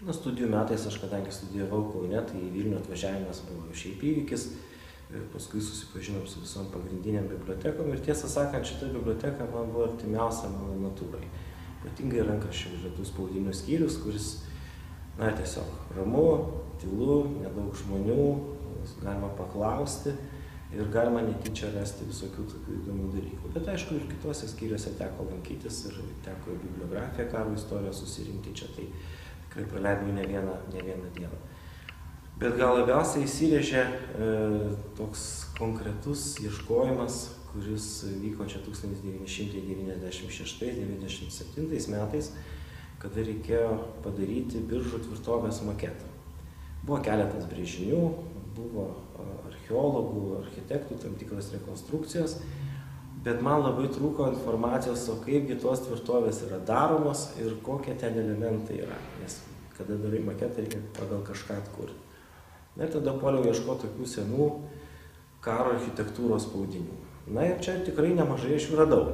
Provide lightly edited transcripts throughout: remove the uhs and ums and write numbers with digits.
Studijų metais aš kadangi studijavau Kaune, tai į Vilnių atvažiavimas buvo šiaip įvykis. Paskui susipažinom su visom pagrindiniam bibliotekom ir tiesą sakant, šita biblioteka man buvo artimiausia mano natūrai. Ypatingai rankraščių užduotų spaudinių skyrius, kuris, tiesiog ramu, tylu, nedaug žmonių, galima paklausti ir galima netyčia rasti visokių tokių įdomių dalykų. Bet aišku, ir kitose skyriuose teko lankytis ir teko bibliografiją karo istorijos susirinkti čia, tai tikrai praleidau ne vieną dieną. Bet gal labiausiai įsirėžė toks konkretus ieškojimas, kuris vyko čia 1996-1997 metais, kada reikėjo padaryti Biržų tvirtovės maketą. Buvo keletas brėžinių, buvo archeologų, architektų, tam tikros rekonstrukcijos, bet man labai trūko informacijos, o kaipgi tos tvirtovės yra daromos ir kokie ten elementai yra, nes kada darai maketą, reikia pagal kažką atkurti. Ir tada puoliau ieškoti tokių senų karo architektūros spaudinių. Ir čia tikrai nemažai aš jų radau.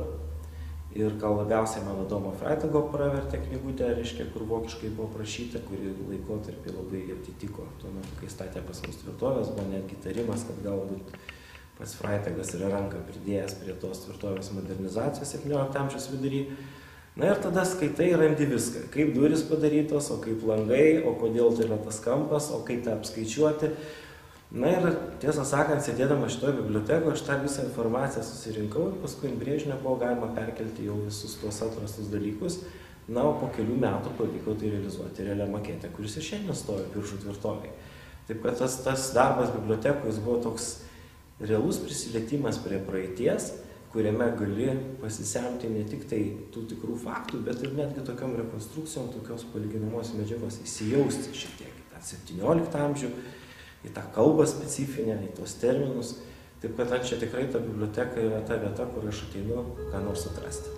Ir gal labiausiai mano Domo Freitago pravertė knygutė, kur vokiškai buvo prašyta, kuri laikotarpį labai atitiko. Tuo metu, kai statė pas mus tvirtovės, buvo netgi tarimas, kad galbūt pats Freitagas yra ranką pridėjęs prie tos tvirtovės modernizacijos 17 amžiaus vidury. Ir tada skaitai ir randi viską, kaip durys padarytos, o kaip langai, o kodėl tai yra tas kampas, o kaip tą apskaičiuoti. Ir tiesą sakant, sėdėdama šitoje bibliotekoje, aš tą visą informaciją susirinkau ir paskui ant brėžinio buvo galima perkelti jau visus tuos atrastus dalykus. O po kelių metų pavyko tai realizuoti realią maketę, kuris ir šiandien stovi Biržų tvirtovėje. Taip kad tas darbas bibliotekoje buvo toks realus prisilietimas prie praeities, kuriame gali pasisemti ne tik tai tų tikrų faktų, bet ir netgi tokiom rekonstrukcijom, tokios palyginamos medžiagos įsijausti šiek tiek į tą 17 amžių, į tą kalbą specifinę, į tos terminus. Taip kad čia tikrai ta biblioteka yra ta vieta, kur aš ateinu ką nors atrasti.